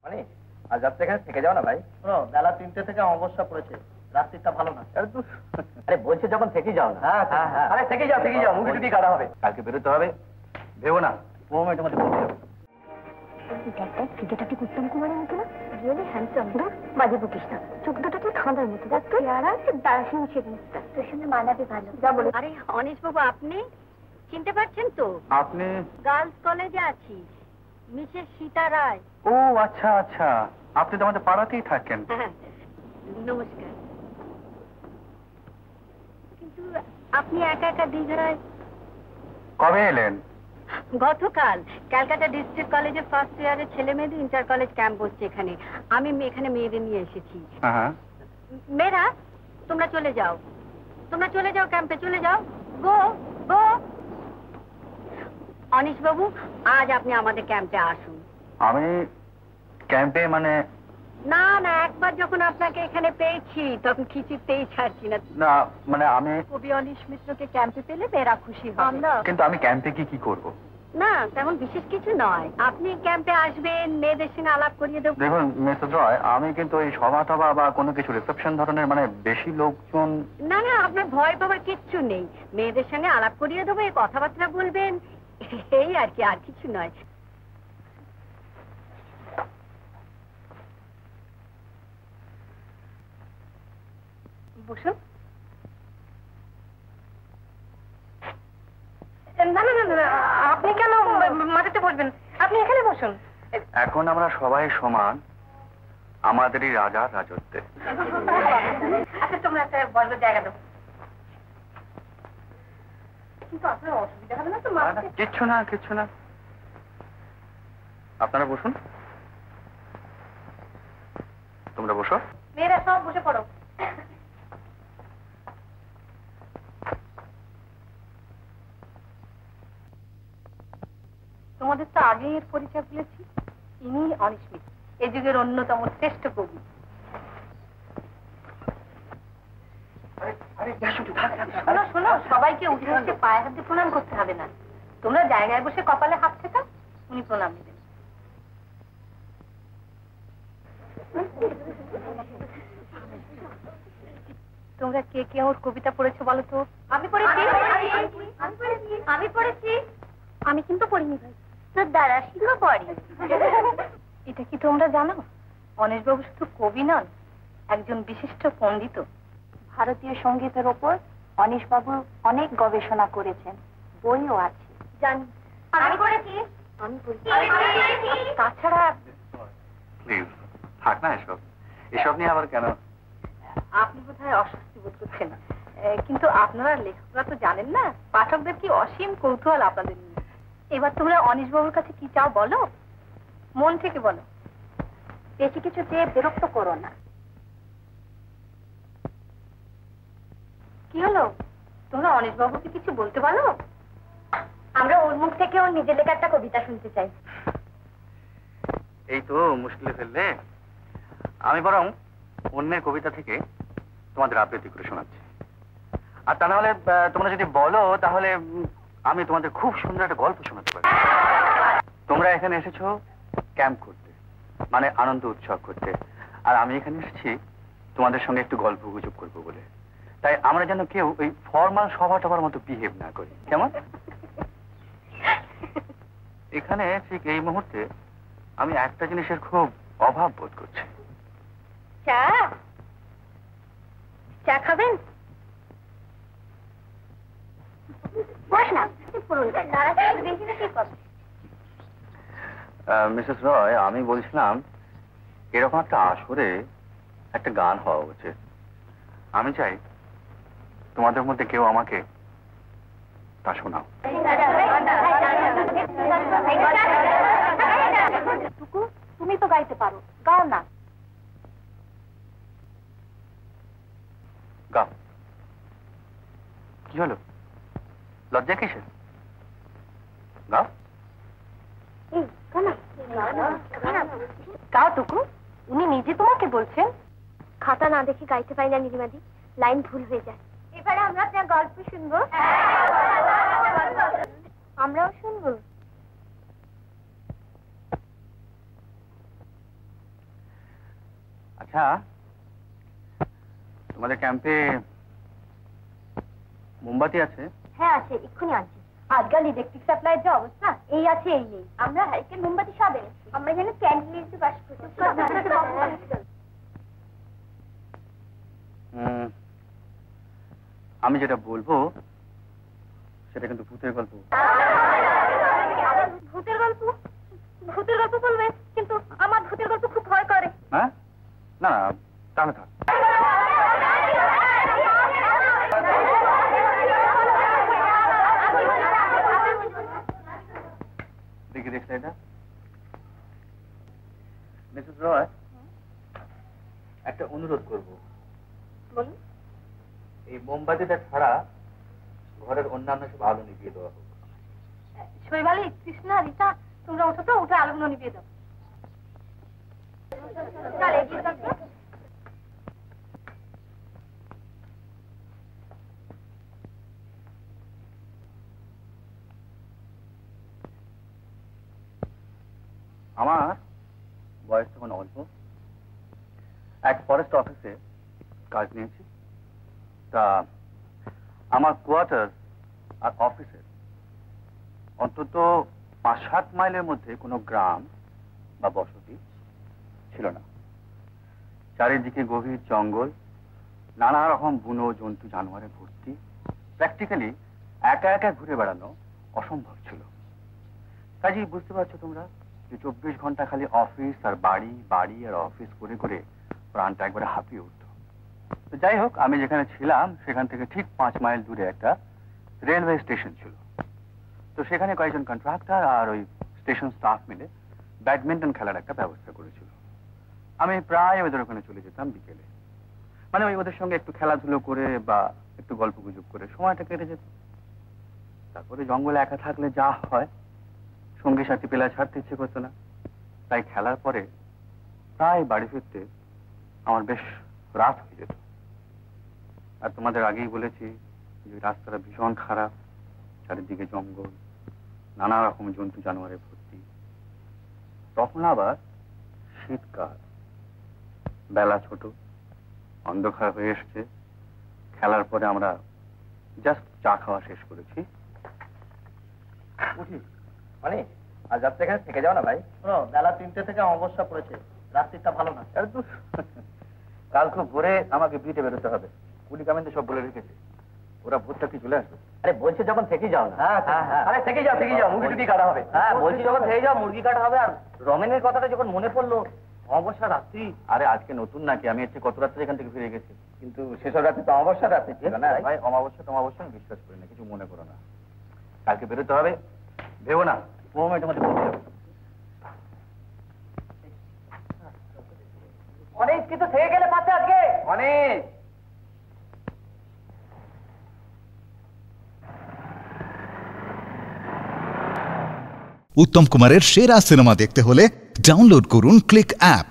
মানে আজ রাত্রে এখানে থেকে যাও না ভাই। শোনো, বেলা 3টে থেকে অমাবস্যা পড়েছে, রাত্রিটা ভালো না। আরে বলছে যখন থেকে যাও না। হ্যাঁ, আরে থেকে যাও, মুভি টুভি কাটা হবে, কালকে বেরোতে হবে, ভেবো না। মোমেন্টের মধ্যে পৌঁছে যাবে। সিগারেটটা উত্তম কুমারের মতো না, রিয়েলি হ্যান্ডসাম। বাজে বকিস না, চোখ দুটো তো ঠান্ডার মতো। দেখ তো আর আছে দাসিং সেদিনটা তোর সঙ্গে মানাবে ভালো। যা বলো। আরে অনিশ বাবু, আপনি চিনতে পারছেন তো? আপনি? গার্লস কলেজে আছি, মিসেস সীতা রায়। ও আচ্ছা আচ্ছা, আপনি তো আমাদের পাড়াতেই থাকেন। হ্যাঁ, নমস্কার। কিন্তু আপনি একা একা দীঘায় কবে এলেন? গতকাল। ক্যালকাটা ডিস্ট্রিক্ট কলেজের ফার্স্ট ইয়ারের ছেলে মেয়েদের ইন্টার কলেজ ক্যাম্প হচ্ছে এখানে। আমি এখানে মেয়েদের নিয়ে এসেছি। মেয়েরা তোমরা চলে যাও, ক্যাম্পে চলে যাও। গো গো। অনিশ বাবু, আজ আপনি আমাদের ক্যাম্পে আসুন। আমি ক্যাম্পে মানে? না না, একবার যখন আপনাকে এখানে পেয়েছি তখন কিছুতেই ছাড়ছি না। না মানে আমি কবি অনিশ মিত্রকে ক্যাম্পে পেলে মেয়েরা খুশি হবে। কিন্তু আমি ক্যাম্পে কি করব? না, তেমন বিশেষ কিছু নয়। আপনি ক্যাম্পে আসবেন, মেয়েদের সঙ্গে আলাপ করিয়ে দেবো। দেখুন মিসেস রয়, আমি কিন্তু এই সভা টভা বা কোনো কিছু রিসেপশন ধরনের মানে বেশি লোকজন। না না, আপনার ভয় পাবার কিচ্ছু নেই। মেয়েদের সঙ্গে আলাপ করিয়ে দেবো, এই কথাবার্তা বলবেন, এই আর কি, আর কিছু নয়। বসুন। না না না না, আপনি কেন মাটিতে বসবেন? আপনি এখানে বসুন। এখন আমরা সবাই সমান আমাদেরই রাজার রাজত্বে। আচ্ছা, তোমরা একটা বসবার জায়গা দাও। কিন্তু আপনার অসুবিধা হবে না তো? কিচ্ছু না, আপনারা বসুন। তোমরা বসো। মেয়েরা সব বসে পড়ো। তোমাদের তো আগেই এর পরিচয় বলেছি, ইনি অনিশ মিত্র, এই যুগের অন্যতম শ্রেষ্ঠ কবি। শোনো, সবাইকে উঠে উঠে পায়ে হাতে প্রণাম করতে হবে না। তোমরা জায়গায় বসে কপালে হাত ঠেকাও, উনি প্রণাম দেবেন। তোমরা কে কে ওর কবিতা পড়েছো বলো তো? আমি পড়েছি। আমি কিন্তু পড়িনি ভাই, তোর দ্বারা সিংহ পড়ে। এটা কি তোমরা জানো, অনিশবাবু শুধু কবি নন, একজন বিশিষ্ট পণ্ডিত। ভারতীয় সঙ্গীতের ওপর অনিশবাবু অনেক গবেষণা করেছেন, বইও আছে। জানি। আমি পড়েছি। তাছাড়া প্লিজ থাক না এসব নিয়ে আবার কেন? আপনি বোধহয় অস্বস্তি বোধ করছেন, কিন্তু আপনারা লেখকরা তো জানেন না পাঠকদের কি অসীম কৌতূহল আপনাদের নিয়ে। এবার তোমরা অনিশবাবুর কাছে কি চাও বলো, মন থেকে বলো। বেশি কিছু চেয়ে বিরক্ত করো না। কি হলো, তোমরা অনিশবাবুকে কিছু বলতে পারো? আমরা ওর মুখ থেকে ওর নিজের লেখা একটা কবিতা শুনতে চাই। এই তো মুশকিলে ফেললে। আমি বরং অন্যের কবিতা থেকে তোমাদের আবৃত্তি করে শোনাচ্ছি। আর তা নাহলে তোমরা যদি বলো তাহলে আমি তোমাদের খুব সুন্দর একটা গল্প শোনাতে পারি। তোমরা এখানে এসেছো ক্যাম্প করতে, মানে আনন্দ উৎসব করতে, আর আমি এখানে এসেছি তোমাদের সঙ্গে একটু গল্প গুজব করবো বলে। তাই আমরা যেন কেউ ওই ফর্মাল সভা টভার মতো বিহেভ না করি, কেমন? এখানে ঠিক এই মুহূর্তে আমি একটা জিনিসের খুব অভাব বোধ করছি। চা? চা খাবেন? বস না। মিসেস রয়, আমি বলছিলাম এরকম একটা আসরে একটা গান হওয়া উচিত। আমি চাই তোমাদের মধ্যে কেউ আমাকে তা শোনাও। তুমি তো গাইতে পারো, গাও না। গাও। কি হলো, লজ্জা কিসের? গাও। গাও টুকু, উনি নিজে তোমাকে বলছেন। খাতা না দেখে গাইতে পাই না নীলিমাদি, লাইন ভুল হয়ে যায়। এবারে আমরা আপনার গল্প শুনবো। আমরাও শুনবো। আচ্ছা, তোমাদের ক্যাম্পে মোমবাতি আছে? হ্যাঁ আছে, এক্ষুনি আনছি। আজকাল ইলেকট্রিক সাপ্লাইয়ের যে অবস্থা, এই আছে এই নেই। আমরা হারিকেন মোমবাতি সব এনেছি। আমরা যেন ক্যান্ডেল বাস করতে আমি যেটা বলবো সেটা কিন্তু ভূতের গল্প। ভূতের গল্প? ভূতের গল্প বলবে, কিন্তু আমার ভূতের গল্প খুব ভয় করে। হ্যাঁ, না না, তাহলে থাক। দেখি দেখলে এটা মিসেস রয়, একটা অনুরোধ করব। বলুন। এই মোমবাতিটা ছাড়া ঘরের অন্যান্য সব আলো নিভিয়ে দেওয়া হোক। শৈবালী, কৃষ্ণা, রীতা, তোমরা ওঠো তো, উঠে আলোগুলো নিভিয়ে দাও। চল এগিয়ে যাও তো। আমার বয়স তখন অল্প। এক ফরেস্ট অফিসে কাজ নিয়েছি। তা আমার কোয়ার্টার আর অফিসের অন্তত 5-7 মাইলের মধ্যে কোনো গ্রাম বা বসতি ছিল না। চারিদিকে গভীর জঙ্গল, নানা রকম বুনো জন্তু জানোয়ারে ভর্তি। প্র্যাকটিক্যালি একা একা ঘুরে বেড়ানো অসম্ভব ছিল। কাজেই বুঝতে পারছো তোমরা যে 24 ঘন্টা খালি অফিস আর বাড়ি, বাড়ি আর অফিস করে করে প্রাণটা একবারে হাঁপিয়ে উঠত। তো যাই হোক, আমি যেখানে ছিলাম সেখান থেকে ঠিক 5 মাইল দূরে একটা রেলওয়ে স্টেশন ছিল। তো সেখানে কয়েকজন কন্ট্রাক্টর আর ওই স্টেশন স্টাফ মিলে ব্যাডমিন্টন খেলার একটা ব্যবস্থা করেছিল। আমি প্রায় ওদের ওখানে চলে যেতাম বিকেলে। মানে ওই ওদের সঙ্গে একটু খেলাধুলো করে বা একটু গল্প গুজব করে সময়টা কেটে যেত। তারপরে জঙ্গলে একা থাকলে যা হয়, সঙ্গী সাথী পেলা ছাড়তে ইচ্ছে করতো না। তাই খেলার পরে প্রায় বাড়ি ফিরতে আমার বেশ রাত হয়ে যেত। আর তোমাদের আগেই বলেছি যে রাস্তাটা ভীষণ খারাপ, চারিদিকে জঙ্গল, নানা রকম জন্তু জানোয়ারে ভর্তি। তখন আবার শীতকাল, বেলা ছোট, অন্ধকার হয়ে এসছে। খেলার পরে আমরা জাস্ট চা খাওয়া শেষ করেছি। উঠি মানে আজ রাত্রে এখানে থেকে যাও না ভাই। শোনো, বেলা 3টে থেকে অমাবস্যা পড়েছে, রাত্রিটা ভালো না। কাল খুব ভোরে আমাকে বিটে বেরোতে হবে। কুলি কামিন্দে সব বলে রেখেছে, ওরা ভোরটা কি চলে আসবে। আরে বলছে যখন থেকেই যাও না। হ্যাঁ হ্যাঁ, আরে থেকে যাও মুরগি টুটি কাটা হবে। হ্যাঁ বলছি যখন থেকে যাও, মুরগি কাটা হবে। আর রমেনের কথাটা যখন মনে পড়লো, অমাবস্যা রাত্রি। আরে আজকে নতুন নাকি, আমি হচ্ছে কত রাত্রে এখান থেকে ফিরে গেছি। কিন্তু সেসব রাত্রি তো অমাবস্যা রাত্রি ছিল না ভাই। অমাবস্যা আমি বিশ্বাস করি না, কিছু মনে করো না। কালকে বেরোতে হবে, ভেবো না তোমাদের পৌঁছে যাবে। অনেক কিছু থেকে গেলে পাচ্ছে আজকে অনেক। উত্তম কুমারের সেরা সিনেমা দেখতে হলে ডাউনলোড করুন ক্লিক অ্যাপ।